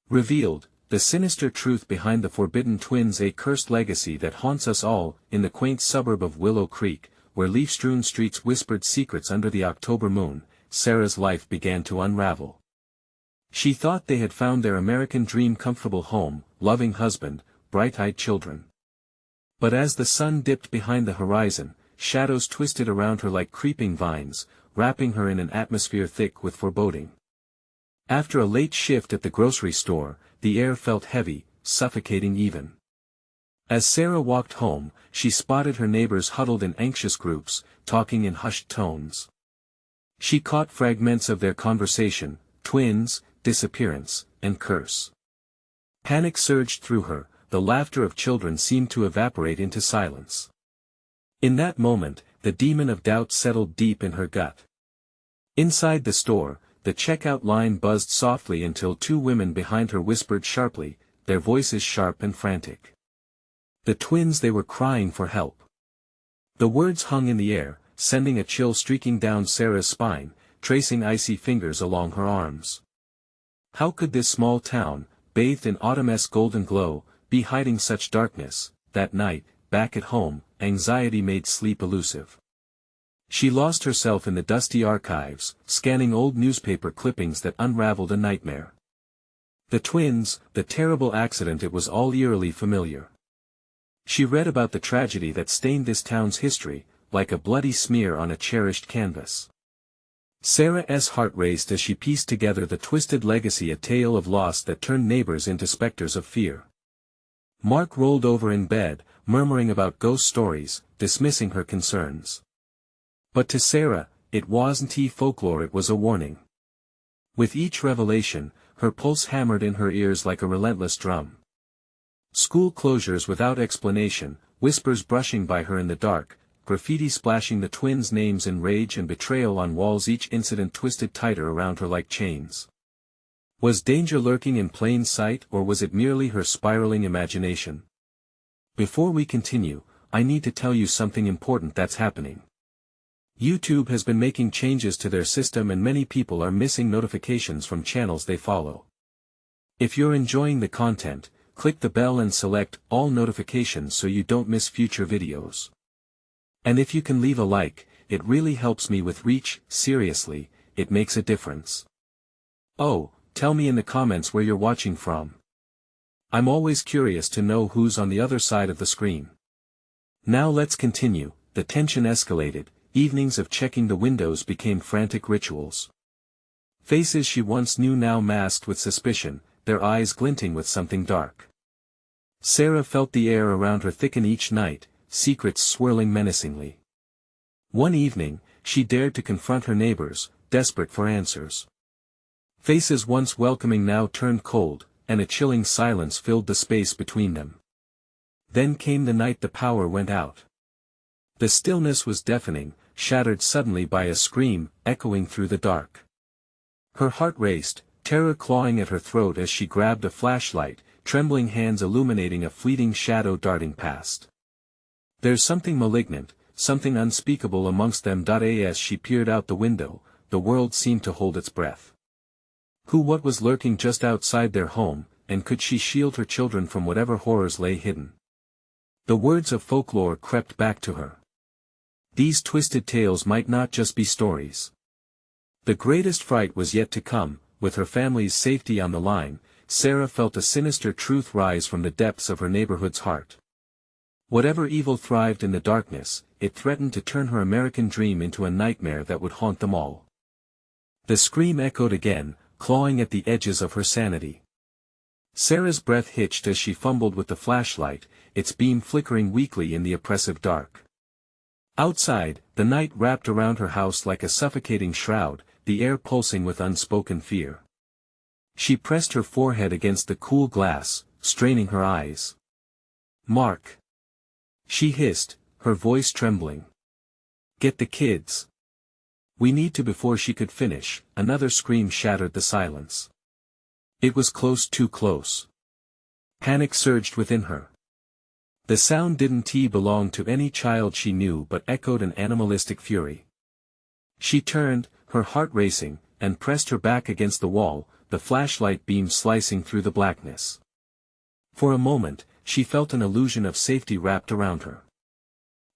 Revealed, the sinister truth behind the forbidden twins, a cursed legacy that haunts us all. In the quaint suburb of Willow Creek, where leaf-strewn streets whispered secrets under the October moon, Sarah's life began to unravel. She thought they had found their American dream comfortable home, loving husband, bright-eyed children. But as the sun dipped behind the horizon, shadows twisted around her like creeping vines, wrapping her in an atmosphere thick with foreboding. After a late shift at the grocery store, the air felt heavy, suffocating even. As Sarah walked home, she spotted her neighbors huddled in anxious groups, talking in hushed tones. She caught fragments of their conversation: twins, disappearance, and curse. Panic surged through her, the laughter of children seemed to evaporate into silence. In that moment, the demon of doubt settled deep in her gut. Inside the store, the checkout line buzzed softly until two women behind her whispered sharply, their voices sharp and frantic. The twins, they were crying for help. The words hung in the air, sending a chill streaking down Sarah's spine, tracing icy fingers along her arms. How could this small town, bathed in autumn's golden glow, be hiding such darkness? That night, back at home, anxiety made sleep elusive. She lost herself in the dusty archives, scanning old newspaper clippings that unraveled a nightmare. The twins, the terrible accident, it was all eerily familiar. She read about the tragedy that stained this town's history, like a bloody smear on a cherished canvas. Sarah's heart raced as she pieced together the twisted legacy, a tale of loss that turned neighbors into specters of fear. Mark rolled over in bed, murmuring about ghost stories, dismissing her concerns. But to Sarah, it wasn't folklore, it was a warning. With each revelation, her pulse hammered in her ears like a relentless drum. School closures without explanation, whispers brushing by her in the dark, graffiti splashing the twins' names in rage and betrayal on walls, each incident twisted tighter around her like chains. Was danger lurking in plain sight, or was it merely her spiraling imagination? Before we continue, I need to tell you something important that's happening. YouTube has been making changes to their system and many people are missing notifications from channels they follow. If you're enjoying the content, click the bell and select all notifications so you don't miss future videos. And if you can leave a like, it really helps me with reach. Seriously, it makes a difference. Oh, tell me in the comments where you're watching from. I'm always curious to know who's on the other side of the screen. Now let's continue. The tension escalated. Evenings of checking the windows became frantic rituals. Faces she once knew now masked with suspicion, their eyes glinting with something dark. Sarah felt the air around her thicken each night, secrets swirling menacingly. One evening, she dared to confront her neighbors, desperate for answers. Faces once welcoming now turned cold, and a chilling silence filled the space between them. Then came the night the power went out. The stillness was deafening, shattered suddenly by a scream, echoing through the dark. Her heart raced, terror clawing at her throat as she grabbed a flashlight, trembling hands illuminating a fleeting shadow darting past. There's something malignant, something unspeakable amongst them. As she peered out the window, the world seemed to hold its breath. What was lurking just outside their home, and could she shield her children from whatever horrors lay hidden? The words of folklore crept back to her. These twisted tales might not just be stories. The greatest fright was yet to come. With her family's safety on the line, Sarah felt a sinister truth rise from the depths of her neighborhood's heart. Whatever evil thrived in the darkness, it threatened to turn her American dream into a nightmare that would haunt them all. The scream echoed again, clawing at the edges of her sanity. Sarah's breath hitched as she fumbled with the flashlight, its beam flickering weakly in the oppressive dark. Outside, the night wrapped around her house like a suffocating shroud, the air pulsing with unspoken fear. She pressed her forehead against the cool glass, straining her eyes. "Mark!" she hissed, her voice trembling. "Get the kids. We need to." Before she could finish, another scream shattered the silence. It was close, too close. Panic surged within her. The sound didn't belong to any child she knew but echoed an animalistic fury. She turned, her heart racing, and pressed her back against the wall, the flashlight beam slicing through the blackness. For a moment, she felt an illusion of safety wrapped around her.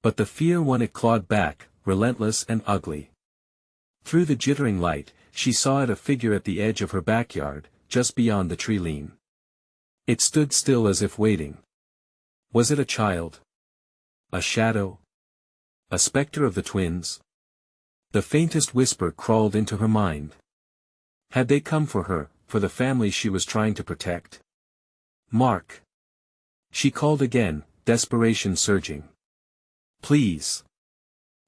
But the fear won it clawed back, relentless and ugly. Through the jittering light, she saw a figure at the edge of her backyard, just beyond the tree line. It stood still as if waiting. Was it a child? A shadow? A specter of the twins? The faintest whisper crawled into her mind. Had they come for her, for the family she was trying to protect? Mark. She called again, desperation surging. Please.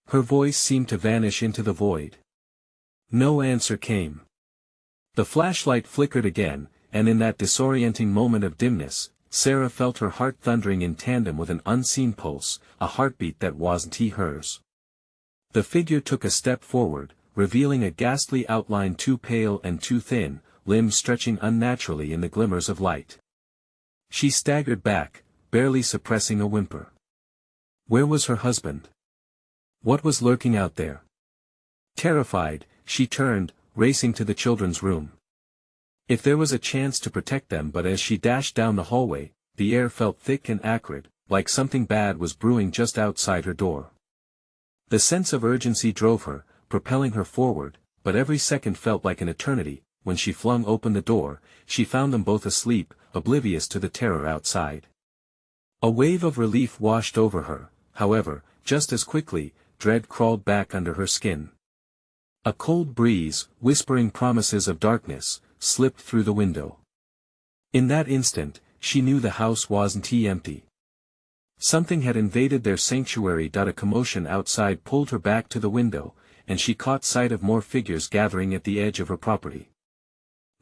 Her voice seemed to vanish into the void. No answer came. The flashlight flickered again, and in that disorienting moment of dimness, Sarah felt her heart thundering in tandem with an unseen pulse, a heartbeat that wasn't hers. The figure took a step forward, revealing a ghastly outline too pale and too thin, limbs stretching unnaturally in the glimmers of light. She staggered back, barely suppressing a whimper. Where was her husband? What was lurking out there? Terrified, she turned, racing to the children's room. If there was a chance to protect them, but as she dashed down the hallway, the air felt thick and acrid, like something bad was brewing just outside her door. The sense of urgency drove her, propelling her forward, but every second felt like an eternity. When she flung open the door, she found them both asleep, oblivious to the terror outside. A wave of relief washed over her, however, just as quickly, dread crawled back under her skin. A cold breeze, whispering promises of darkness, slipped through the window. In that instant, she knew the house wasn't empty. Something had invaded their sanctuary. A commotion outside pulled her back to the window, and she caught sight of more figures gathering at the edge of her property.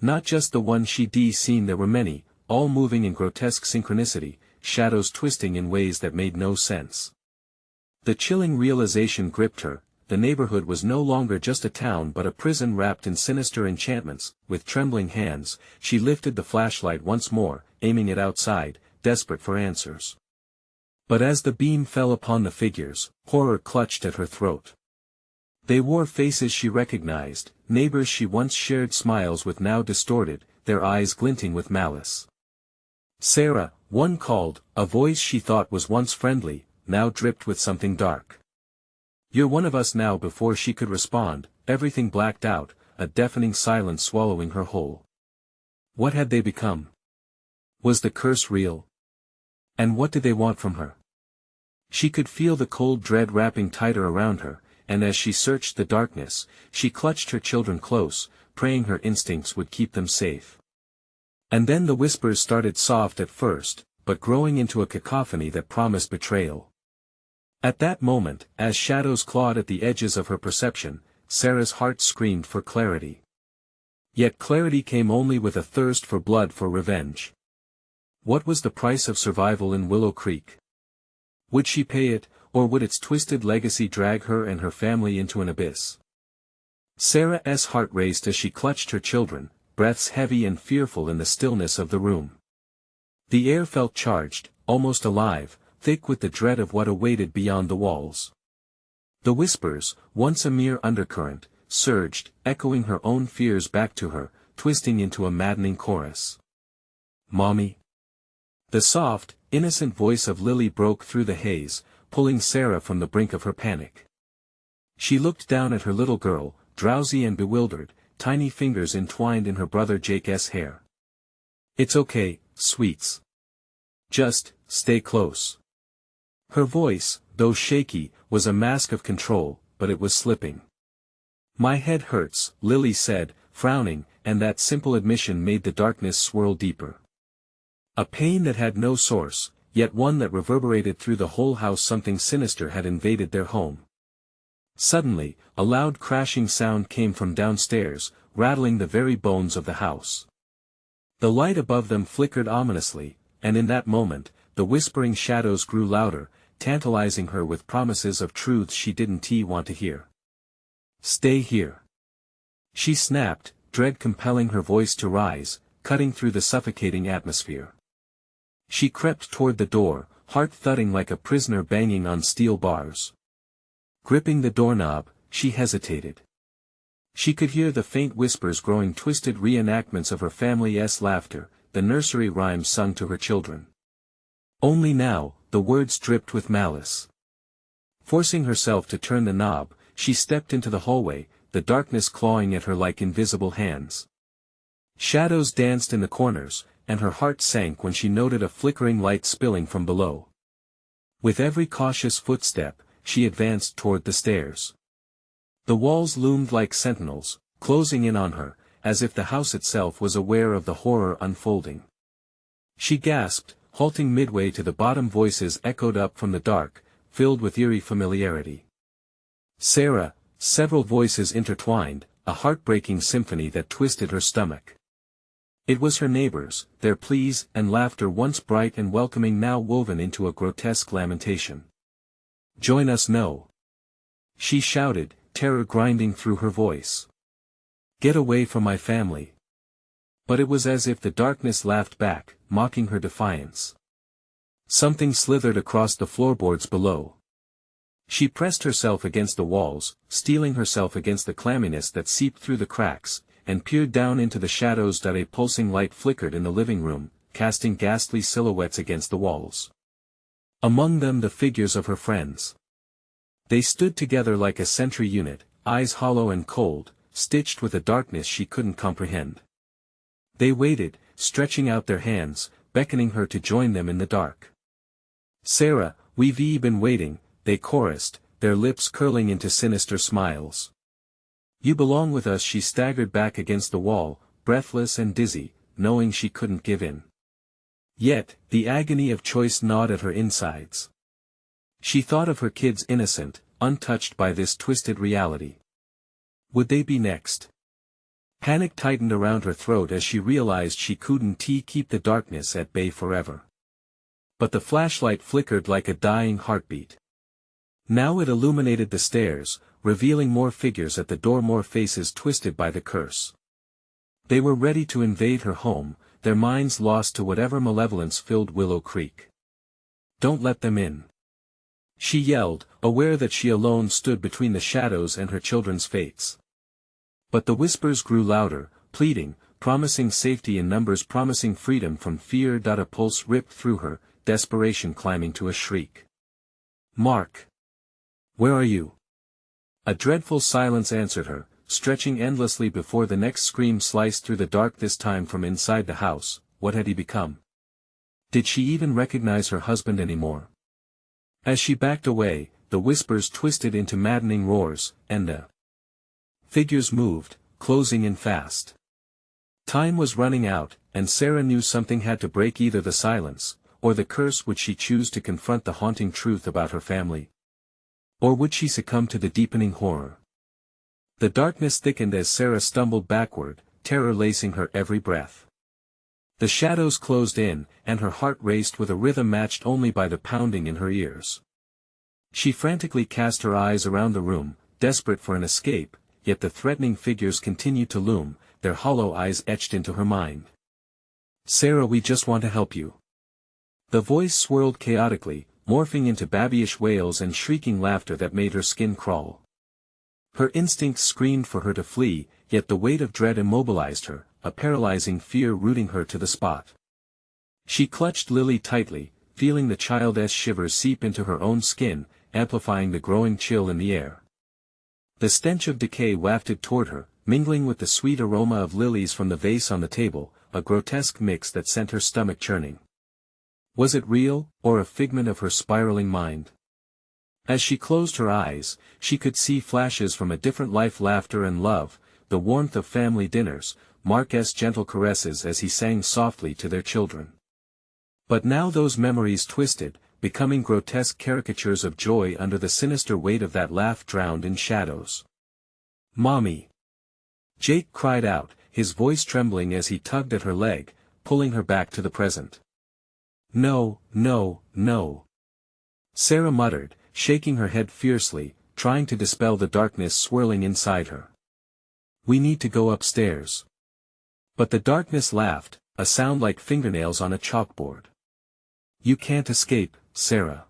Not just the one she'd seen, there were many, all moving in grotesque synchronicity, shadows twisting in ways that made no sense. The chilling realization gripped her. The neighborhood was no longer just a town but a prison wrapped in sinister enchantments. With trembling hands, she lifted the flashlight once more, aiming it outside, desperate for answers. But as the beam fell upon the figures, horror clutched at her throat. They wore faces she recognized, neighbors she once shared smiles with now distorted, their eyes glinting with malice. Sarah, one called, a voice she thought was once friendly, now dripped with something dark. You're one of us now. Before she could respond, everything blacked out, a deafening silence swallowing her whole. What had they become? Was the curse real? And what did they want from her? She could feel the cold dread wrapping tighter around her, and as she searched the darkness, she clutched her children close, praying her instincts would keep them safe. And then the whispers started soft at first, but growing into a cacophony that promised betrayal. At that moment, as shadows clawed at the edges of her perception, Sarah's heart screamed for clarity. Yet clarity came only with a thirst for blood, for revenge. What was the price of survival in Willow Creek? Would she pay it, or would its twisted legacy drag her and her family into an abyss? Sarah's heart raced as she clutched her children, breaths heavy and fearful in the stillness of the room. The air felt charged, almost alive, thick with the dread of what awaited beyond the walls. The whispers, once a mere undercurrent, surged, echoing her own fears back to her, twisting into a maddening chorus. Mommy. The soft, innocent voice of Lily broke through the haze, pulling Sarah from the brink of her panic. She looked down at her little girl, drowsy and bewildered, tiny fingers entwined in her brother Jake's hair. It's okay, sweets. Just, stay close. Her voice, though shaky, was a mask of control, but it was slipping. My head hurts, Lily said, frowning, and that simple admission made the darkness swirl deeper. A pain that had no source, yet one that reverberated through the whole house. Something sinister had invaded their home. Suddenly, a loud crashing sound came from downstairs, rattling the very bones of the house. The light above them flickered ominously, and in that moment, the whispering shadows grew louder, tantalizing her with promises of truths she didn't want to hear. Stay here. She snapped, dread compelling her voice to rise, cutting through the suffocating atmosphere. She crept toward the door, heart thudding like a prisoner banging on steel bars. Gripping the doorknob, she hesitated. She could hear the faint whispers growing, twisted reenactments of her family's laughter, the nursery rhymes sung to her children. Only now, the words dripped with malice. Forcing herself to turn the knob, she stepped into the hallway, the darkness clawing at her like invisible hands. Shadows danced in the corners, and her heart sank when she noted a flickering light spilling from below. With every cautious footstep, she advanced toward the stairs. The walls loomed like sentinels, closing in on her, as if the house itself was aware of the horror unfolding. She gasped, halting midway to the bottom. Voices echoed up from the dark, filled with eerie familiarity. Sarah, several voices intertwined, a heartbreaking symphony that twisted her stomach. It was her neighbors, their pleas and laughter once bright and welcoming now woven into a grotesque lamentation. "Join us no!" she shouted, terror grinding through her voice. "Get away from my family!" But it was as if the darkness laughed back, mocking her defiance. Something slithered across the floorboards below. She pressed herself against the walls, steeling herself against the clamminess that seeped through the cracks, and peered down into the shadows. A pulsing light flickered in the living room, casting ghastly silhouettes against the walls. Among them the figures of her friends. They stood together like a sentry unit, eyes hollow and cold, stitched with a darkness she couldn't comprehend. They waited, stretching out their hands, beckoning her to join them in the dark. "Sarah, we've been waiting," they chorused, their lips curling into sinister smiles. "You belong with us." She staggered back against the wall, breathless and dizzy, knowing she couldn't give in. Yet, the agony of choice gnawed at her insides. She thought of her kids, innocent, untouched by this twisted reality. Would they be next? Panic tightened around her throat as she realized she couldn't keep the darkness at bay forever. But the flashlight flickered like a dying heartbeat. Now it illuminated the stairs, revealing more figures at the door, more faces twisted by the curse. They were ready to invade her home, their minds lost to whatever malevolence filled Willow Creek. "Don't let them in!" she yelled, aware that she alone stood between the shadows and her children's fates. But the whispers grew louder, pleading, promising safety in numbers, promising freedom from fear. A pulse ripped through her, desperation climbing to a shriek. "Mark! Where are you?" A dreadful silence answered her, stretching endlessly before the next scream sliced through the dark, this time from inside the house. What had he become? Did she even recognize her husband anymore? As she backed away, the whispers twisted into maddening roars, and the figures moved, closing in fast. Time was running out, and Sarah knew something had to break, either the silence, or the curse. Would she choose to confront the haunting truth about her family? Or would she succumb to the deepening horror? The darkness thickened as Sarah stumbled backward, terror lacing her every breath. The shadows closed in, and her heart raced with a rhythm matched only by the pounding in her ears. She frantically cast her eyes around the room, desperate for an escape, yet the threatening figures continued to loom, their hollow eyes etched into her mind. "Sarah, we just want to help you." The voice swirled chaotically, morphing into babyish wails and shrieking laughter that made her skin crawl. Her instincts screamed for her to flee, yet the weight of dread immobilized her, a paralyzing fear rooting her to the spot. She clutched Lily tightly, feeling the child's shivers seep into her own skin, amplifying the growing chill in the air. The stench of decay wafted toward her, mingling with the sweet aroma of lilies from the vase on the table, a grotesque mix that sent her stomach churning. Was it real, or a figment of her spiraling mind? As she closed her eyes, she could see flashes from a different life, laughter and love, the warmth of family dinners, Mark's gentle caresses as he sang softly to their children. But now those memories twisted, becoming grotesque caricatures of joy under the sinister weight of that laugh drowned in shadows. "Mommy!" Jake cried out, his voice trembling as he tugged at her leg, pulling her back to the present. "No, no, no!" Sarah muttered, shaking her head fiercely, trying to dispel the darkness swirling inside her. "We need to go upstairs." But the darkness laughed, a sound like fingernails on a chalkboard. "You can't escape, Sarah.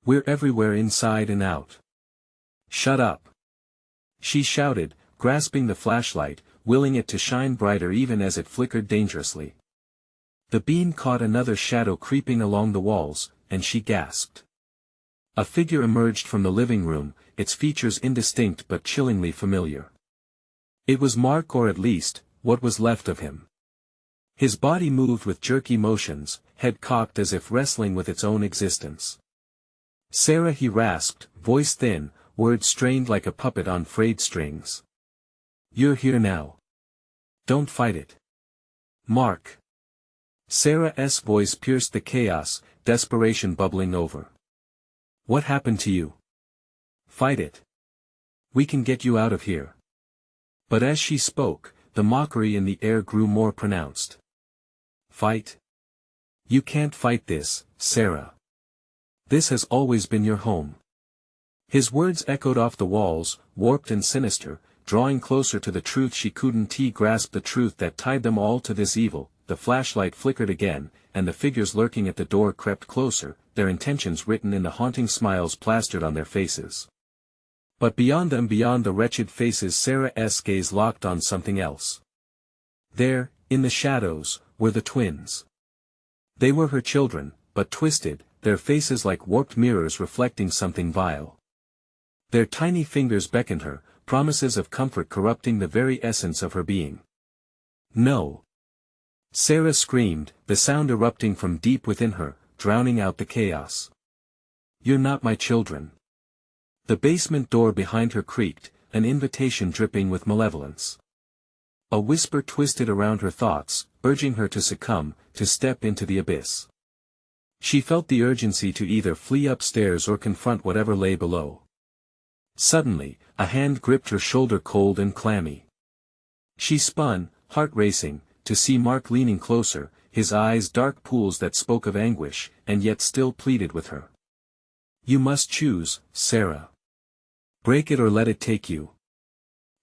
We're everywhere, inside and out." "Shut up!" she shouted, grasping the flashlight, willing it to shine brighter even as it flickered dangerously. The beam caught another shadow creeping along the walls, and she gasped. A figure emerged from the living room, its features indistinct but chillingly familiar. It was Mark, or at least, what was left of him. His body moved with jerky motions, head cocked as if wrestling with its own existence. "Sarah," he rasped, voice thin, words strained like a puppet on frayed strings. "You're here now. Don't fight it." "Mark." Sarah's voice pierced the chaos, desperation bubbling over. "What happened to you? Fight it. We can get you out of here." But as she spoke, the mockery in the air grew more pronounced. "Fight? You can't fight this, Sarah. This has always been your home." His words echoed off the walls, warped and sinister, drawing closer to the truth she couldn't grasp, the truth that tied them all to this evil. The flashlight flickered again, and the figures lurking at the door crept closer, their intentions written in the haunting smiles plastered on their faces. But beyond them, beyond the wretched faces, Sarah's gaze locked on something else. There, in the shadows, were the twins. They were her children, but twisted, their faces like warped mirrors reflecting something vile. Their tiny fingers beckoned her, promises of comfort corrupting the very essence of her being. "No!" Sarah screamed, the sound erupting from deep within her, drowning out the chaos. "You're not my children." The basement door behind her creaked, an invitation dripping with malevolence. A whisper twisted around her thoughts, urging her to succumb, to step into the abyss. She felt the urgency to either flee upstairs or confront whatever lay below. Suddenly, a hand gripped her shoulder, cold and clammy. She spun, heart racing, to see Mark leaning closer, his eyes dark pools that spoke of anguish, and yet still pleaded with her. "You must choose, Sarah. Break it or let it take you."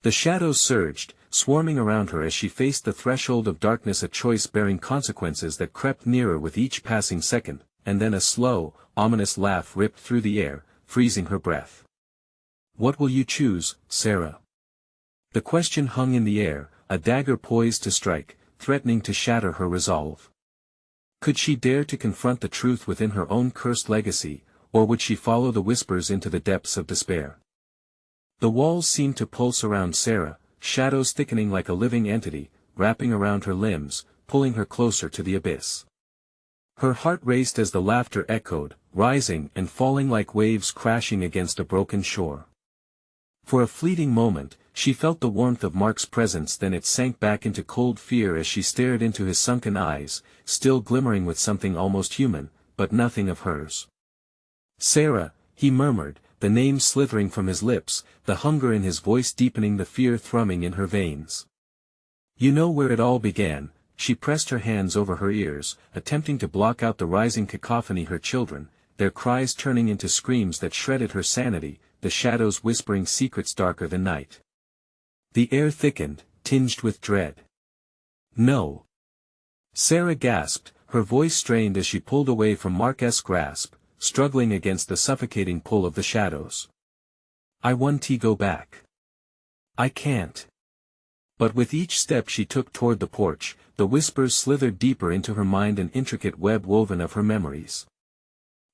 The shadows surged, swarming around her as she faced the threshold of darkness, a choice bearing consequences that crept nearer with each passing second, and then a slow, ominous laugh ripped through the air, freezing her breath. "What will you choose, Sarah?" The question hung in the air, a dagger poised to strike, threatening to shatter her resolve. Could she dare to confront the truth within her own cursed legacy, or would she follow the whispers into the depths of despair? The walls seemed to pulse around Sarah, shadows thickening like a living entity, wrapping around her limbs, pulling her closer to the abyss. Her heart raced as the laughter echoed, rising and falling like waves crashing against a broken shore. For a fleeting moment, she felt the warmth of Mark's presence, then it sank back into cold fear as she stared into his sunken eyes, still glimmering with something almost human, but nothing of hers. "Sarah," he murmured, the name slithering from his lips, the hunger in his voice deepening, the fear thrumming in her veins. "You know where it all began." She pressed her hands over her ears, attempting to block out the rising cacophony, her children, their cries turning into screams that shredded her sanity, the shadows whispering secrets darker than night. The air thickened, tinged with dread. "No." Sarah gasped, her voice strained as she pulled away from Mark's grasp, struggling against the suffocating pull of the shadows. "I want to go back. I can't." But with each step she took toward the porch, the whispers slithered deeper into her mind, an intricate web woven of her memories.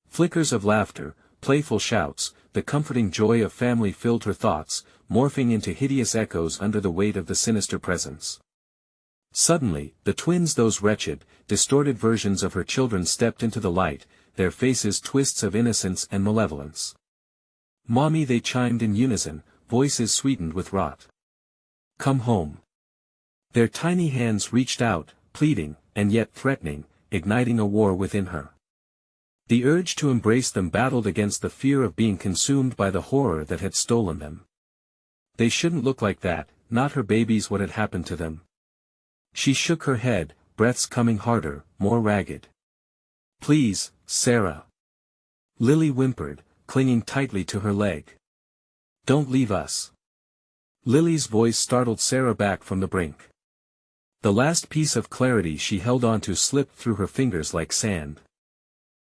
Flickers of laughter, playful shouts, the comforting joy of family filled her thoughts, morphing into hideous echoes under the weight of the sinister presence. Suddenly, the twins, those wretched, distorted versions of her children, stepped into the light, their faces twists of innocence and malevolence. "Mommy," they chimed in unison, voices sweetened with rot. "Come home." Their tiny hands reached out, pleading, and yet threatening, igniting a war within her. The urge to embrace them battled against the fear of being consumed by the horror that had stolen them. They shouldn't look like that, not her babies. What had happened to them? She shook her head, breaths coming harder, more ragged. "Please, Sarah." Lily whimpered, clinging tightly to her leg. "Don't leave us." Lily's voice startled Sarah back from the brink. The last piece of clarity she held on to slipped through her fingers like sand.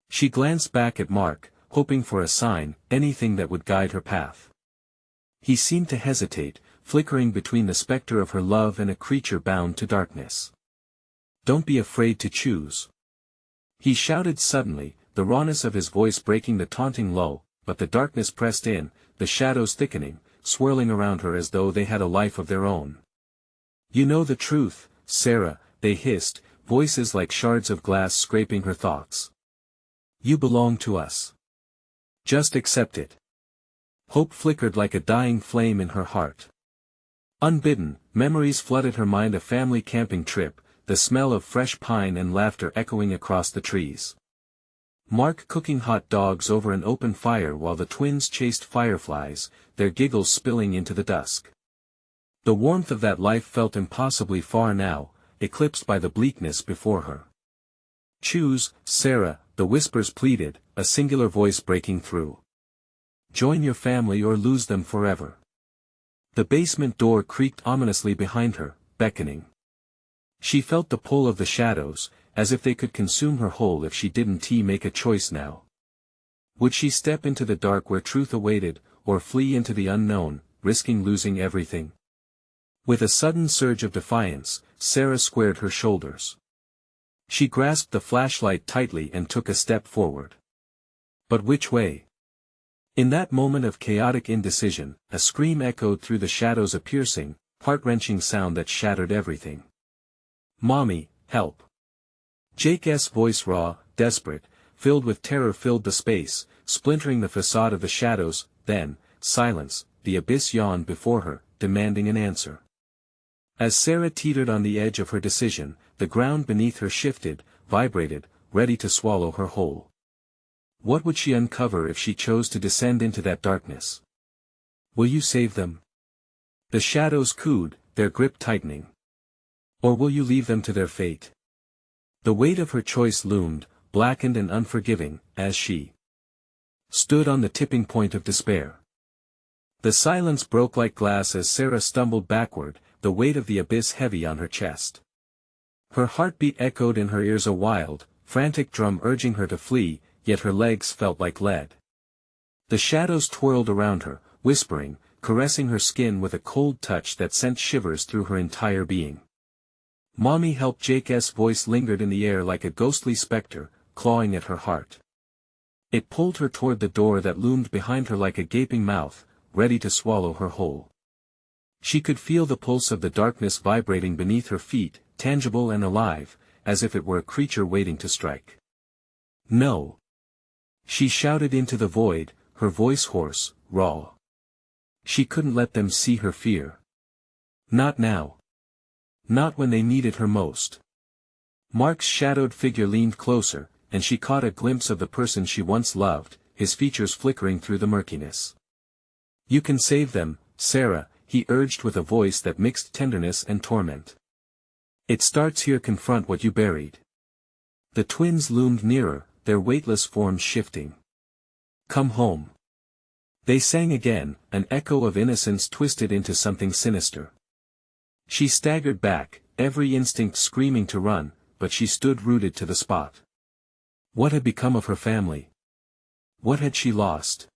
She glanced back at Mark, hoping for a sign, anything that would guide her path. He seemed to hesitate, flickering between the specter of her love and a creature bound to darkness. "Don't be afraid to choose," he shouted suddenly, the rawness of his voice breaking the taunting lull, but the darkness pressed in, the shadows thickening, swirling around her as though they had a life of their own. "You know the truth, Sarah," they hissed, voices like shards of glass scraping her thoughts. "You belong to us. Just accept it." Hope flickered like a dying flame in her heart. Unbidden, memories flooded her mind, a family camping trip, the smell of fresh pine and laughter echoing across the trees. Mark cooking hot dogs over an open fire while the twins chased fireflies, their giggles spilling into the dusk. The warmth of that life felt impossibly far now, eclipsed by the bleakness before her. "Choose, Sarah," the whispers pleaded, a singular voice breaking through. "Join your family or lose them forever." The basement door creaked ominously behind her, beckoning. She felt the pull of the shadows, as if they could consume her whole if she didn't make a choice now. Would she step into the dark where truth awaited, or flee into the unknown, risking losing everything? With a sudden surge of defiance, Sarah squared her shoulders. She grasped the flashlight tightly and took a step forward. But which way? In that moment of chaotic indecision, a scream echoed through the shadows, a piercing, heart-wrenching sound that shattered everything. "Mommy, help!" Jake's voice, raw, desperate, filled with terror, filled the space, splintering the facade of the shadows. Then, silence, the abyss yawned before her, demanding an answer. As Sarah teetered on the edge of her decision, the ground beneath her shifted, vibrated, ready to swallow her whole. What would she uncover if she chose to descend into that darkness? "Will you save them?" The shadows cooed, their grip tightening. "Or will you leave them to their fate?" The weight of her choice loomed, blackened and unforgiving, as she stood on the tipping point of despair. The silence broke like glass as Sarah stumbled backward, the weight of the abyss heavy on her chest. Her heartbeat echoed in her ears, a wild, frantic drum urging her to flee, yet her legs felt like lead. The shadows twirled around her, whispering, caressing her skin with a cold touch that sent shivers through her entire being. "Mommy, help!" Jake's voice lingered in the air like a ghostly specter, clawing at her heart. It pulled her toward the door that loomed behind her like a gaping mouth, ready to swallow her whole. She could feel the pulse of the darkness vibrating beneath her feet, tangible and alive, as if it were a creature waiting to strike. "No!" She shouted into the void, her voice hoarse, raw. She couldn't let them see her fear. Not now. Not when they needed her most. Mark's shadowed figure leaned closer, and she caught a glimpse of the person she once loved, his features flickering through the murkiness. "You can save them, Sarah," he urged with a voice that mixed tenderness and torment. "It starts here. Confront what you buried." The twins loomed nearer, their weightless forms shifting. "Come home." They sang again, an echo of innocence twisted into something sinister. She staggered back, every instinct screaming to run, but she stood rooted to the spot. What had become of her family? What had she lost?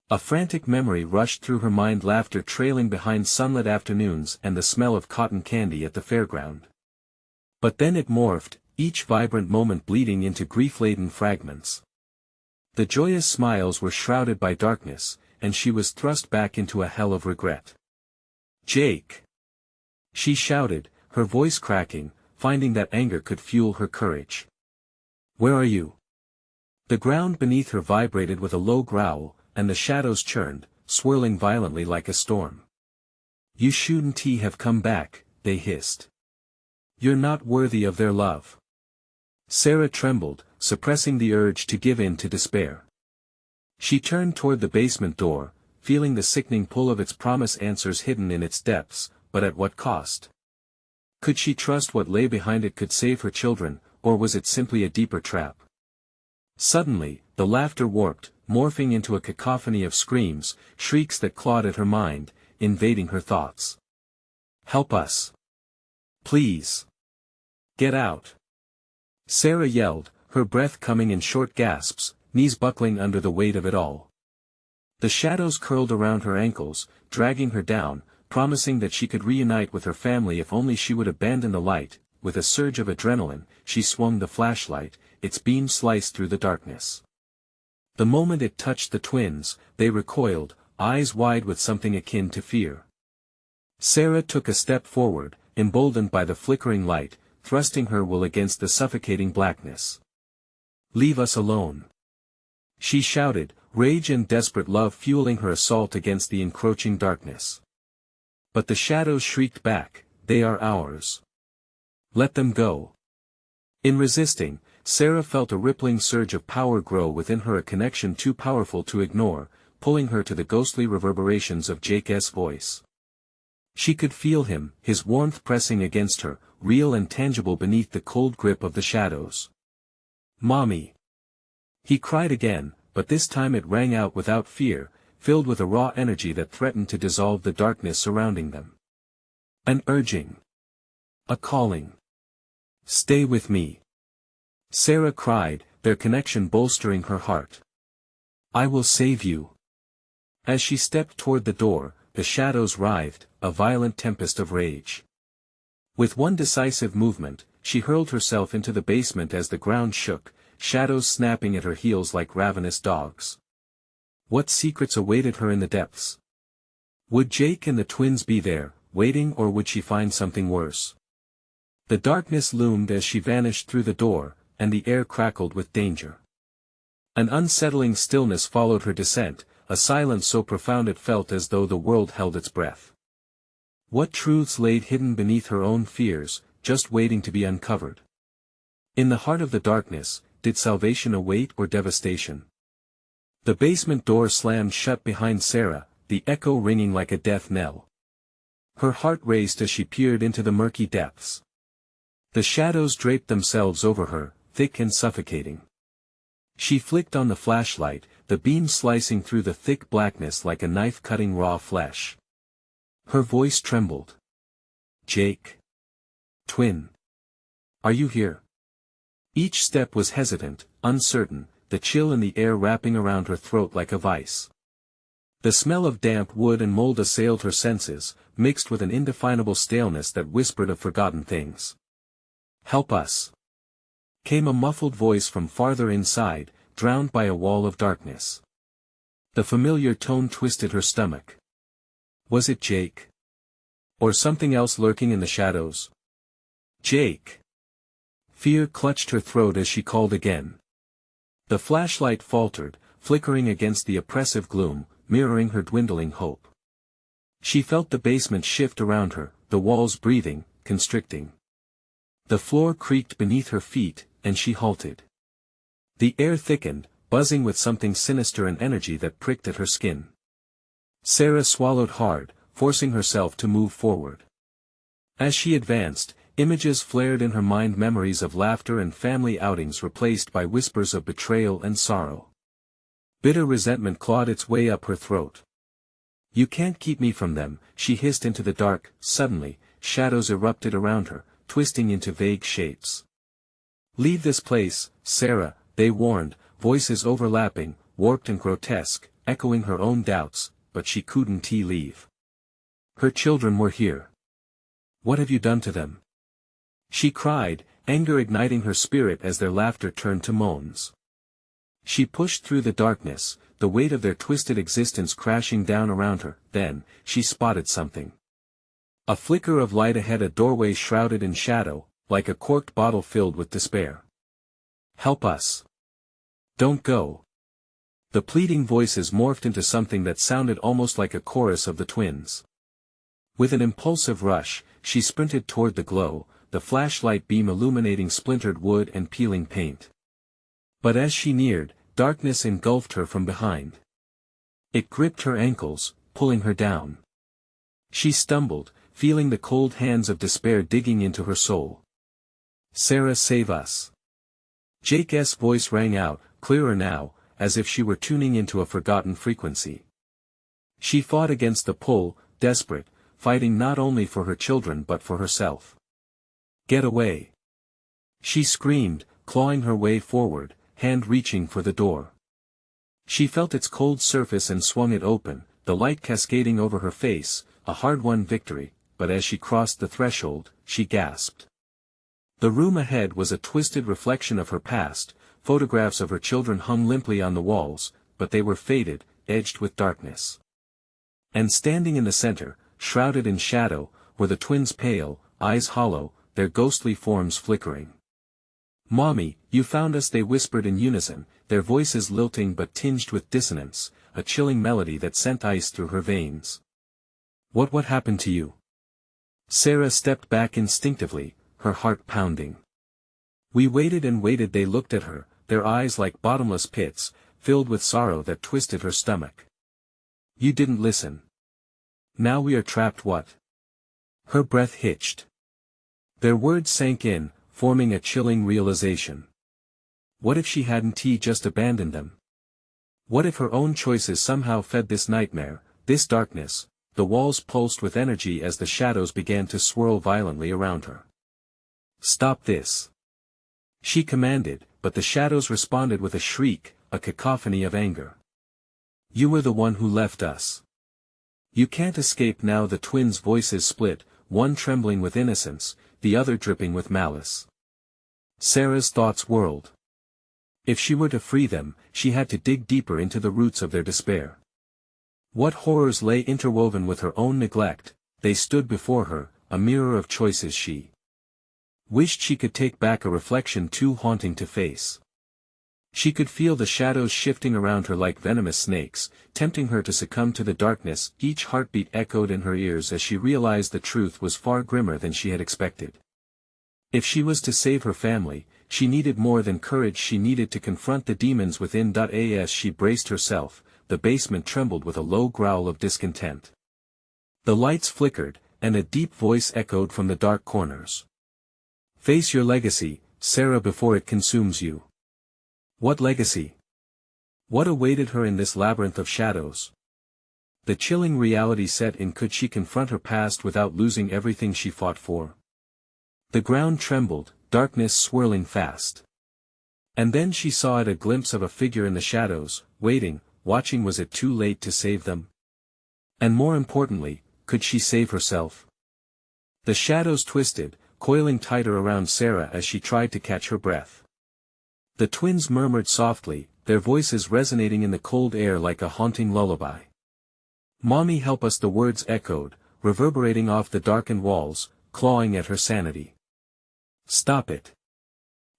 A frantic memory rushed through her mind, laughter trailing behind sunlit afternoons and the smell of cotton candy at the fairground. But then it morphed, each vibrant moment bleeding into grief-laden fragments. The joyous smiles were shrouded by darkness, and she was thrust back into a hell of regret. "Jake!" she shouted, her voice cracking, finding that anger could fuel her courage. "Where are you?" The ground beneath her vibrated with a low growl, and the shadows churned, swirling violently like a storm. "You shouldn't have come back," they hissed. "You're not worthy of their love." Sarah trembled, suppressing the urge to give in to despair. She turned toward the basement door, feeling the sickening pull of its promise, answers hidden in its depths, but at what cost? Could she trust what lay behind it could save her children, or was it simply a deeper trap? Suddenly, the laughter warped, morphing into a cacophony of screams, shrieks that clawed at her mind, invading her thoughts. "Help us! Please! Get out!" Sarah yelled, her breath coming in short gasps, knees buckling under the weight of it all. The shadows curled around her ankles, dragging her down, promising that she could reunite with her family if only she would abandon the light. With a surge of adrenaline, she swung the flashlight, its beam sliced through the darkness. The moment it touched the twins, they recoiled, eyes wide with something akin to fear. Sarah took a step forward, emboldened by the flickering light, thrusting her will against the suffocating blackness. "Leave us alone!" she shouted, rage and desperate love fueling her assault against the encroaching darkness. But the shadows shrieked back, "They are ours. Let them go." In resisting, Sarah felt a rippling surge of power grow within her, a connection too powerful to ignore, pulling her to the ghostly reverberations of Jake's voice. She could feel him, his warmth pressing against her, real and tangible beneath the cold grip of the shadows. "Mommy!" he cried again, but this time it rang out without fear, filled with a raw energy that threatened to dissolve the darkness surrounding them. An urging. A calling. "Stay with me!" Sarah cried, their connection bolstering her heart. "I will save you." As she stepped toward the door, the shadows writhed, a violent tempest of rage. With one decisive movement, she hurled herself into the basement as the ground shook, shadows snapping at her heels like ravenous dogs. What secrets awaited her in the depths? Would Jake and the twins be there, waiting, or would she find something worse? The darkness loomed as she vanished through the door, and the air crackled with danger. An unsettling stillness followed her descent, a silence so profound it felt as though the world held its breath. What truths laid hidden beneath her own fears, just waiting to be uncovered? In the heart of the darkness, did salvation await or devastation? The basement door slammed shut behind Sarah, the echo ringing like a death knell. Her heart raced as she peered into the murky depths. The shadows draped themselves over her, thick and suffocating. She flicked on the flashlight, the beam slicing through the thick blackness like a knife cutting raw flesh. Her voice trembled. "Jake. Twin. Are you here?" Each step was hesitant, uncertain, the chill in the air wrapping around her throat like a vice. The smell of damp wood and mold assailed her senses, mixed with an indefinable staleness that whispered of forgotten things. "Help us!" came a muffled voice from farther inside, drowned by a wall of darkness. The familiar tone twisted her stomach. Was it Jake? Or something else lurking in the shadows? "Jake!" Fear clutched her throat as she called again. The flashlight faltered, flickering against the oppressive gloom, mirroring her dwindling hope. She felt the basement shift around her, the walls breathing, constricting. The floor creaked beneath her feet, and she halted. The air thickened, buzzing with something sinister and energy that pricked at her skin. Sarah swallowed hard, forcing herself to move forward. As she advanced, images flared in her mind, memories of laughter and family outings replaced by whispers of betrayal and sorrow. Bitter resentment clawed its way up her throat. "You can't keep me from them," she hissed into the dark. Suddenly, shadows erupted around her, twisting into vague shapes. "Leave this place, Sarah," they warned, voices overlapping, warped and grotesque, echoing her own doubts, but she couldn't leave. Her children were here. "What have you done to them?" she cried, anger igniting her spirit as their laughter turned to moans. She pushed through the darkness, the weight of their twisted existence crashing down around her. Then, she spotted something. A flicker of light ahead, a doorway shrouded in shadow, like a corked bottle filled with despair. "Help us! Don't go!" The pleading voices morphed into something that sounded almost like a chorus of the twins. With an impulsive rush, she sprinted toward the glow, the flashlight beam illuminating splintered wood and peeling paint. But as she neared, darkness engulfed her from behind. It gripped her ankles, pulling her down. She stumbled, feeling the cold hands of despair digging into her soul. "Sarah, save us!" Jake's voice rang out, clearer now, as if she were tuning into a forgotten frequency. She fought against the pull, desperate, fighting not only for her children but for herself. "Get away!" she screamed, clawing her way forward, hand reaching for the door. She felt its cold surface and swung it open, the light cascading over her face, a hard-won victory, but as she crossed the threshold, she gasped. The room ahead was a twisted reflection of her past. Photographs of her children hung limply on the walls, but they were faded, edged with darkness. And standing in the center, shrouded in shadow, were the twins, pale, eyes hollow, their ghostly forms flickering. "Mommy, you found us," they whispered in unison, their voices lilting but tinged with dissonance, a chilling melody that sent ice through her veins. What happened to you?" Sarah stepped back instinctively, her heart pounding. "We waited and waited," they looked at her, their eyes like bottomless pits, filled with sorrow that twisted her stomach. "You didn't listen. Now we are trapped." "What?" Her breath hitched. Their words sank in, forming a chilling realization. What if she hadn't just abandoned them? What if her own choices somehow fed this nightmare, this darkness? The walls pulsed with energy as the shadows began to swirl violently around her. "Stop this!" she commanded, but the shadows responded with a shriek, a cacophony of anger. "You were the one who left us. You can't escape now." The twins' voices split, one trembling with innocence, the other dripping with malice. Sarah's thoughts whirled. If she were to free them, she had to dig deeper into the roots of their despair. What horrors lay interwoven with her own neglect? They stood before her, a mirror of choices she wished she could take back, a reflection too haunting to face. She could feel the shadows shifting around her like venomous snakes, tempting her to succumb to the darkness. Each heartbeat echoed in her ears as she realized the truth was far grimmer than she had expected. If she was to save her family, she needed more than courage, she needed to confront the demons within. As she braced herself, the basement trembled with a low growl of discontent. The lights flickered, and a deep voice echoed from the dark corners. "Face your legacy, Sarah, before it consumes you." What legacy? What awaited her in this labyrinth of shadows? The chilling reality set in. Could she confront her past without losing everything she fought for? The ground trembled, darkness swirling fast. And then she saw a glimpse of a figure in the shadows, waiting, watching. Was it too late to save them? And more importantly, could she save herself? The shadows twisted, coiling tighter around Sarah as she tried to catch her breath. The twins murmured softly, their voices resonating in the cold air like a haunting lullaby. "Mommy, help us," the words echoed, reverberating off the darkened walls, clawing at her sanity. "Stop it!"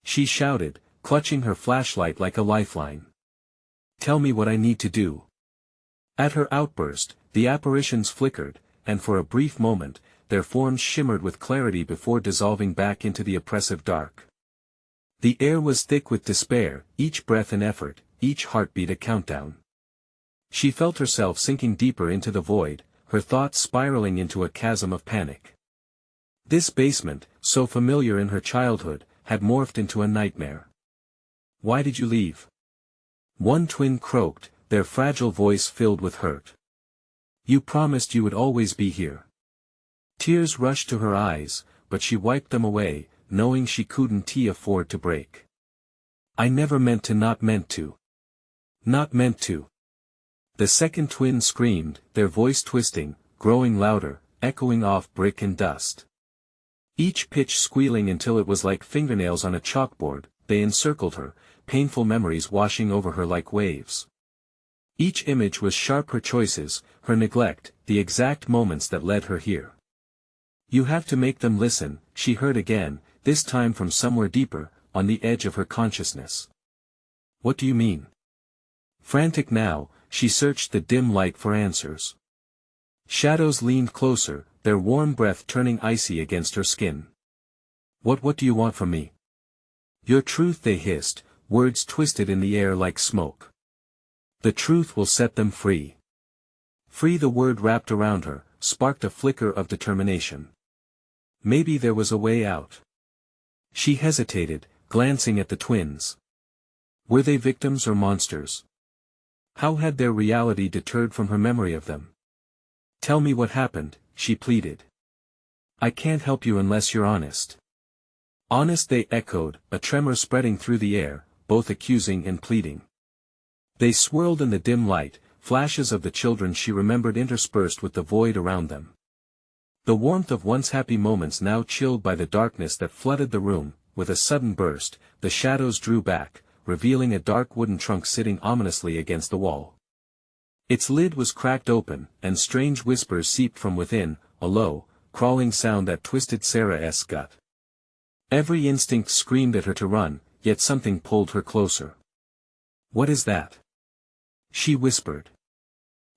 she shouted, clutching her flashlight like a lifeline. "Tell me what I need to do." At her outburst, the apparitions flickered, and for a brief moment, their forms shimmered with clarity before dissolving back into the oppressive dark. The air was thick with despair, each breath an effort, each heartbeat a countdown. She felt herself sinking deeper into the void, her thoughts spiraling into a chasm of panic. This basement, so familiar in her childhood, had morphed into a nightmare. "Why did you leave?" one twin croaked, their fragile voice filled with hurt. "You promised you would always be here." Tears rushed to her eyes, but she wiped them away, knowing she couldn't afford to break. "I never meant to, not meant to. Not meant to." The second twin screamed, their voice twisting, growing louder, echoing off brick and dust. Each pitch squealing until it was like fingernails on a chalkboard. They encircled her, painful memories washing over her like waves. Each image was sharp, her choices, her neglect, the exact moments that led her here. "You have to make them listen," she heard again, this time from somewhere deeper, on the edge of her consciousness. "What do you mean?" Frantic now, she searched the dim light for answers. Shadows leaned closer, their warm breath turning icy against her skin. What do you want from me?" "Your truth," they hissed, words twisted in the air like smoke. "The truth will set them free." Free, the word wrapped around her, sparked a flicker of determination. Maybe there was a way out. She hesitated, glancing at the twins. Were they victims or monsters? How had their reality deterred from her memory of them? "Tell me what happened," she pleaded. "I can't help you unless you're honest." "Honest," they echoed, a tremor spreading through the air, both accusing and pleading. They swirled in the dim light, flashes of the children she remembered interspersed with the void around them. The warmth of once happy moments now chilled by the darkness that flooded the room. With a sudden burst, the shadows drew back, revealing a dark wooden trunk sitting ominously against the wall. Its lid was cracked open, and strange whispers seeped from within, a low, crawling sound that twisted Sarah's gut. Every instinct screamed at her to run, yet something pulled her closer. "What is that?" she whispered.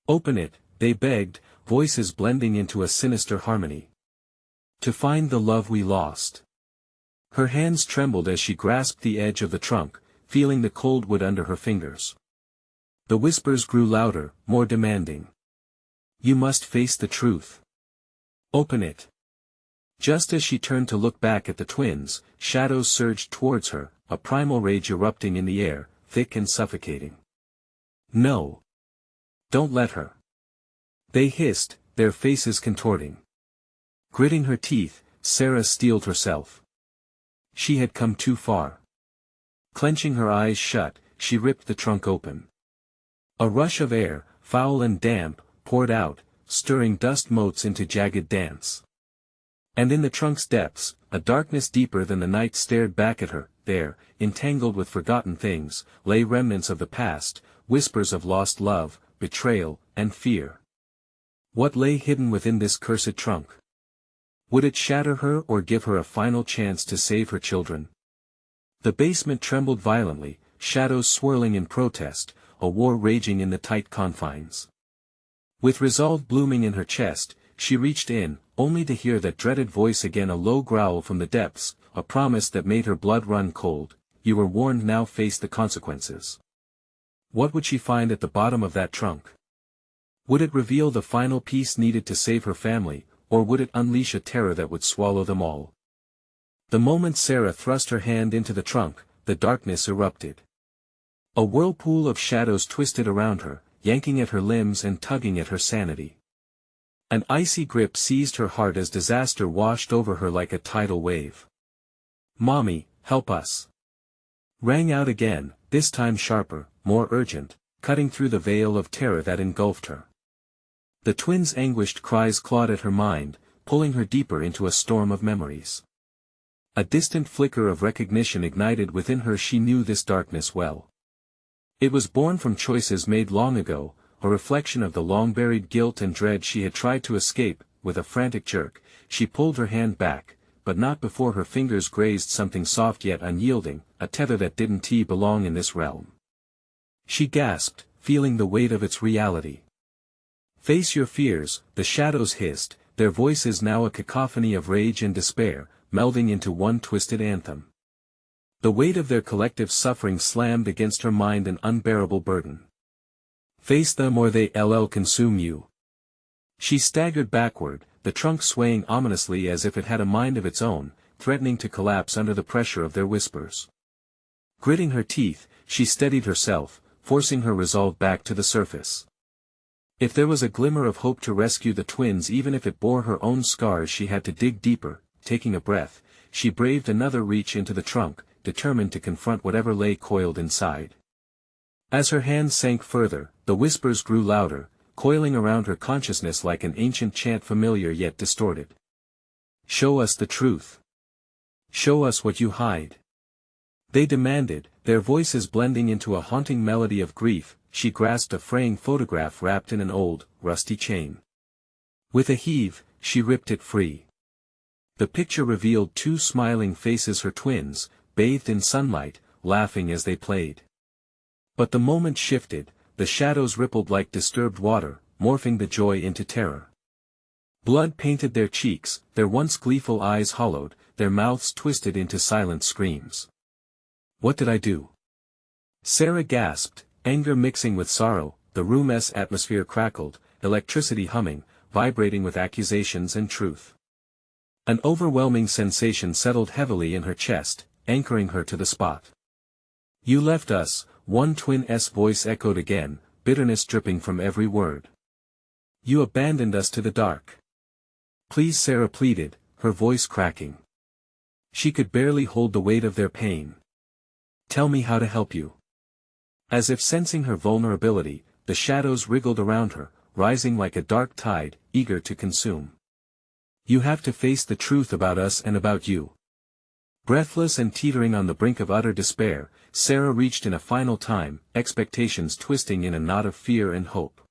"Open it," they begged, voices blending into a sinister harmony. "To find the love we lost." Her hands trembled as she grasped the edge of the trunk, feeling the cold wood under her fingers. The whispers grew louder, more demanding. "You must face the truth. Open it." Just as she turned to look back at the twins, shadows surged towards her, a primal rage erupting in the air, thick and suffocating. "No. Don't let her." They hissed, their faces contorting. Gritting her teeth, Sarah steeled herself. She had come too far. Clenching her eyes shut, she ripped the trunk open. A rush of air, foul and damp, poured out, stirring dust motes into jagged dance. And in the trunk's depths, a darkness deeper than the night stared back at her. There, entangled with forgotten things, lay remnants of the past, whispers of lost love, betrayal, and fear. What lay hidden within this cursed trunk? Would it shatter her or give her a final chance to save her children? The basement trembled violently, shadows swirling in protest, a war raging in the tight confines. With resolve blooming in her chest, she reached in, only to hear that dreaded voice again, a low growl from the depths, a promise that made her blood run cold. "You were warned, now face the consequences." What would she find at the bottom of that trunk? Would it reveal the final piece needed to save her family, or would it unleash a terror that would swallow them all? The moment Sarah thrust her hand into the trunk, the darkness erupted. A whirlpool of shadows twisted around her, yanking at her limbs and tugging at her sanity. An icy grip seized her heart as disaster washed over her like a tidal wave. "Mommy, help us!" rang out again, this time sharper, more urgent, cutting through the veil of terror that engulfed her. The twins' anguished cries clawed at her mind, pulling her deeper into a storm of memories. A distant flicker of recognition ignited within her. She knew this darkness well. It was born from choices made long ago, a reflection of the long-buried guilt and dread she had tried to escape. With a frantic jerk, she pulled her hand back, but not before her fingers grazed something soft yet unyielding, a tether that didn't belong in this realm. She gasped, feeling the weight of its reality. "Face your fears," the shadows hissed, their voices now a cacophony of rage and despair, melding into one twisted anthem. The weight of their collective suffering slammed against her mind, an unbearable burden. "Face them or they'll consume you." She staggered backward, the trunk swaying ominously as if it had a mind of its own, threatening to collapse under the pressure of their whispers. Gritting her teeth, she steadied herself, forcing her resolve back to the surface. If there was a glimmer of hope to rescue the twins, even if it bore her own scars, she had to dig deeper. Taking a breath, she braved another reach into the trunk, determined to confront whatever lay coiled inside. As her hands sank further, the whispers grew louder, coiling around her consciousness like an ancient chant, familiar yet distorted. "Show us the truth. Show us what you hide," they demanded, their voices blending into a haunting melody of grief. She grasped a fraying photograph wrapped in an old, rusty chain. With a heave, she ripped it free. The picture revealed two smiling faces, her twins, bathed in sunlight, laughing as they played. But the moment shifted, the shadows rippled like disturbed water, morphing the joy into terror. Blood painted their cheeks, their once gleeful eyes hollowed, their mouths twisted into silent screams. "What did I do?" Sarah gasped, anger mixing with sorrow. The room's atmosphere crackled, electricity humming, vibrating with accusations and truth. An overwhelming sensation settled heavily in her chest, anchoring her to the spot. "You left us," one twin's voice echoed again, bitterness dripping from every word. "You abandoned us to the dark." "Please," Sarah pleaded, her voice cracking. She could barely hold the weight of their pain. "Tell me how to help you." As if sensing her vulnerability, the shadows wriggled around her, rising like a dark tide, eager to consume. You have to face the truth about us and about you. Breathless and teetering on the brink of utter despair, Sarah reached in a final time, expectations twisting in a knot of fear and hope.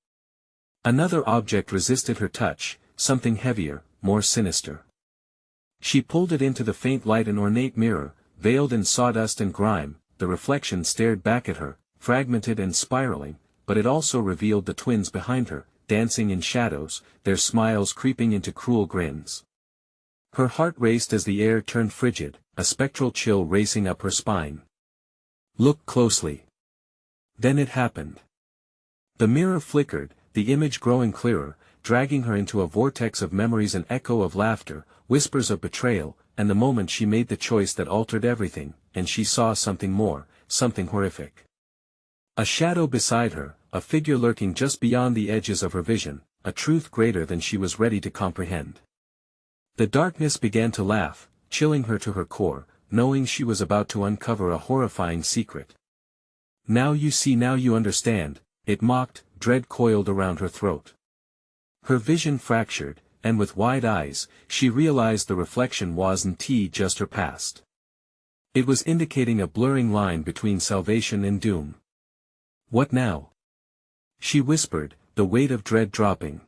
Another object resisted her touch, something heavier, more sinister. She pulled it into the faint light. An ornate mirror, veiled in sawdust and grime, the reflection stared back at her, fragmented and spiraling, but it also revealed the twins behind her, dancing in shadows, their smiles creeping into cruel grins. Her heart raced as the air turned frigid, a spectral chill racing up her spine. Look closely. Then it happened. The mirror flickered, the image growing clearer, dragging her into a vortex of memories, an echo of laughter, whispers of betrayal, and the moment she made the choice that altered everything, and she saw something more, something horrific. A shadow beside her, a figure lurking just beyond the edges of her vision, a truth greater than she was ready to comprehend. The darkness began to laugh, chilling her to her core, knowing she was about to uncover a horrifying secret. Now you see, now you understand, it mocked, dread coiled around her throat. Her vision fractured, and with wide eyes, she realized the reflection wasn't just her past. It was indicating a blurring line between salvation and doom. What now? She whispered, the weight of dread dropping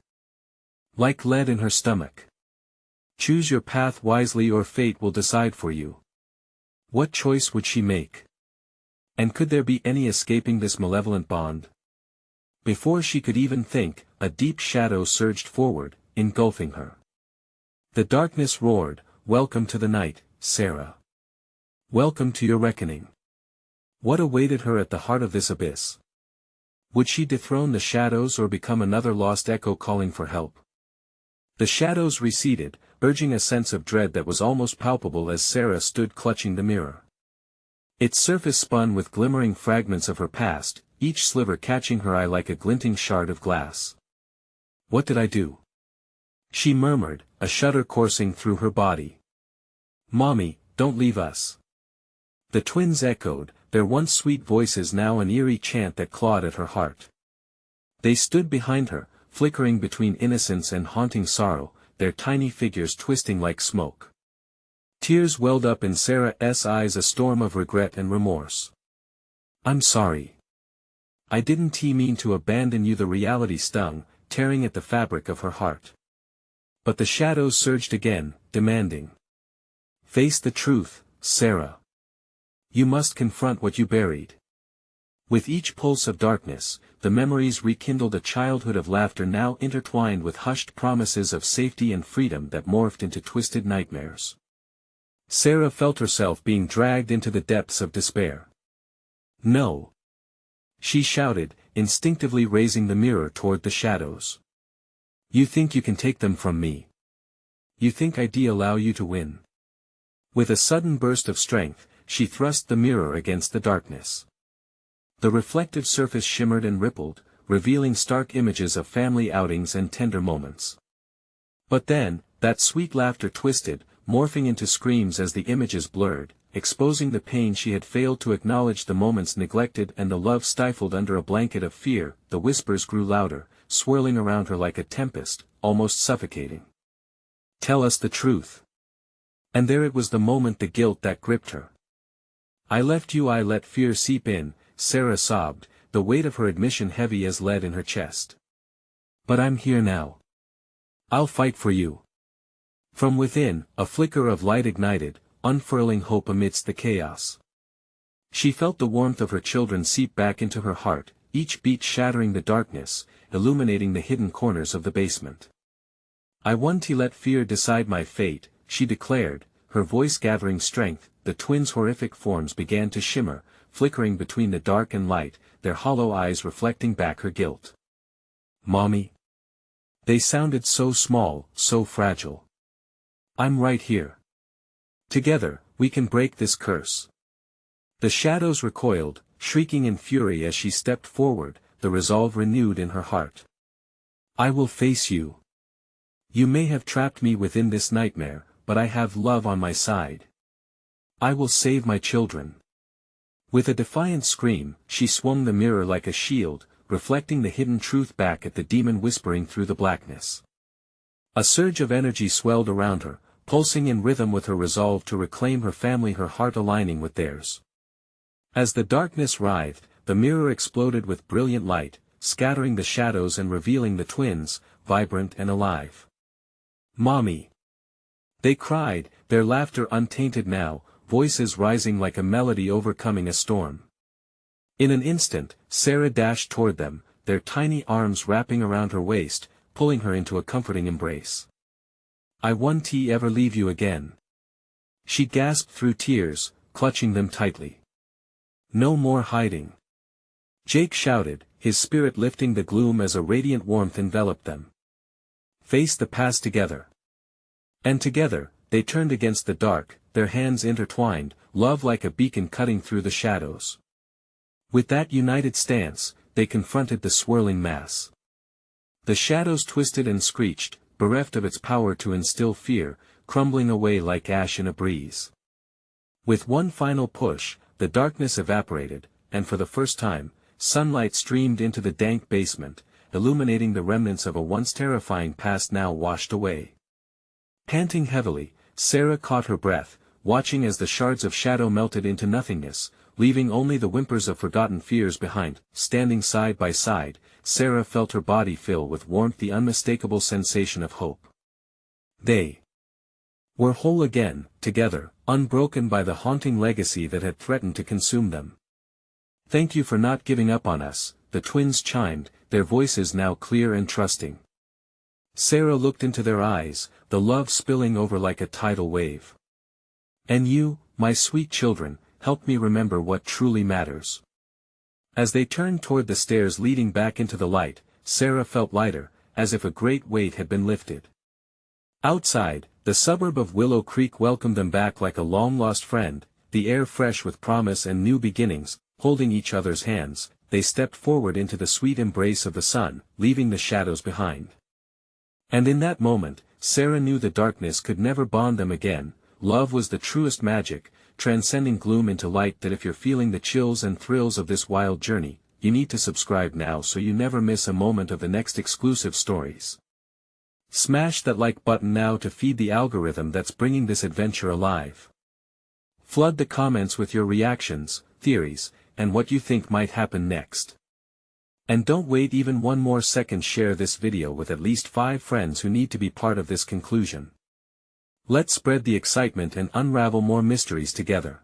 like lead in her stomach. Choose your path wisely or fate will decide for you. What choice would she make? And could there be any escaping this malevolent bond? Before she could even think, a deep shadow surged forward, engulfing her. The darkness roared, "Welcome to the night, Sarah. Welcome to your reckoning." What awaited her at the heart of this abyss? Would she dethrone the shadows or become another lost echo calling for help? The shadows receded, urging a sense of dread that was almost palpable as Sarah stood clutching the mirror. Its surface spun with glimmering fragments of her past, each sliver catching her eye like a glinting shard of glass. What did I do? She murmured, a shudder coursing through her body. Mommy, don't leave us. The twins echoed, their once sweet voices now an eerie chant that clawed at her heart. They stood behind her, flickering between innocence and haunting sorrow, their tiny figures twisting like smoke. Tears welled up in Sarah's eyes, a storm of regret and remorse. I'm sorry. I didn't mean to abandon you. The reality stung, tearing at the fabric of her heart. But the shadows surged again, demanding. Face the truth, Sarah. You must confront what you buried. With each pulse of darkness, the memories rekindled, a childhood of laughter now intertwined with hushed promises of safety and freedom that morphed into twisted nightmares. Sarah felt herself being dragged into the depths of despair. No. She shouted, instinctively raising the mirror toward the shadows. You think you can take them from me? You think I'd allow you to win? With a sudden burst of strength, she thrust the mirror against the darkness. The reflective surface shimmered and rippled, revealing stark images of family outings and tender moments. But then, that sweet laughter twisted, morphing into screams as the images blurred, exposing the pain she had failed to acknowledge, the moments neglected and the love stifled under a blanket of fear. The whispers grew louder, swirling around her like a tempest, almost suffocating. Tell us the truth. And there it was, the moment, the guilt that gripped her. I left you. I let fear seep in, Sarah sobbed, the weight of her admission heavy as lead in her chest. But I'm here now. I'll fight for you. From within, a flicker of light ignited, unfurling hope amidst the chaos. She felt the warmth of her children seep back into her heart, each beat shattering the darkness, illuminating the hidden corners of the basement. I won't let fear decide my fate, she declared, her voice gathering strength. The twins' horrific forms began to shimmer, flickering between the dark and light, their hollow eyes reflecting back her guilt. Mommy. They sounded so small, so fragile. I'm right here. Together, we can break this curse. The shadows recoiled, shrieking in fury as she stepped forward, the resolve renewed in her heart. I will face you. You may have trapped me within this nightmare, but I have love on my side. I will save my children. With a defiant scream, she swung the mirror like a shield, reflecting the hidden truth back at the demon whispering through the blackness. A surge of energy swelled around her, pulsing in rhythm with her resolve to reclaim her family, her heart aligning with theirs. As the darkness writhed, the mirror exploded with brilliant light, scattering the shadows and revealing the twins, vibrant and alive. "Mommy!" they cried, their laughter untainted now, voices rising like a melody overcoming a storm. In an instant, Sarah dashed toward them, their tiny arms wrapping around her waist, pulling her into a comforting embrace. "I won't ever leave you again," she gasped through tears, clutching them tightly. "No more hiding," Jake shouted, his spirit lifting the gloom as a radiant warmth enveloped them. "Face the past together." And together, they turned against the dark, their hands intertwined, love like a beacon cutting through the shadows. With that united stance, they confronted the swirling mass. The shadows twisted and screeched, bereft of its power to instill fear, crumbling away like ash in a breeze. With one final push, the darkness evaporated, and for the first time, sunlight streamed into the dank basement, illuminating the remnants of a once terrifying past now washed away. Panting heavily, Sarah caught her breath, watching as the shards of shadow melted into nothingness, leaving only the whimpers of forgotten fears behind. Standing side by side, Sarah felt her body fill with warmth, the unmistakable sensation of hope. They were whole again, together, unbroken by the haunting legacy that had threatened to consume them. "Thank you for not giving up on us," the twins chimed, their voices now clear and trusting. Sarah looked into their eyes, the love spilling over like a tidal wave. "And you, my sweet children, help me remember what truly matters." As they turned toward the stairs leading back into the light, Sarah felt lighter, as if a great weight had been lifted. Outside, the suburb of Willow Creek welcomed them back like a long-lost friend, the air fresh with promise and new beginnings. Holding each other's hands, they stepped forward into the sweet embrace of the sun, leaving the shadows behind. And in that moment, Sarah knew the darkness could never bond them again. Love was the truest magic, transcending gloom into light. That if you're feeling the chills and thrills of this wild journey, you need to subscribe now so you never miss a moment of the next exclusive stories. Smash that like button now to feed the algorithm that's bringing this adventure alive. Flood the comments with your reactions, theories, and what you think might happen next. And don't wait even one more second, share this video with at least 5 friends who need to be part of this conclusion. Let's spread the excitement and unravel more mysteries together.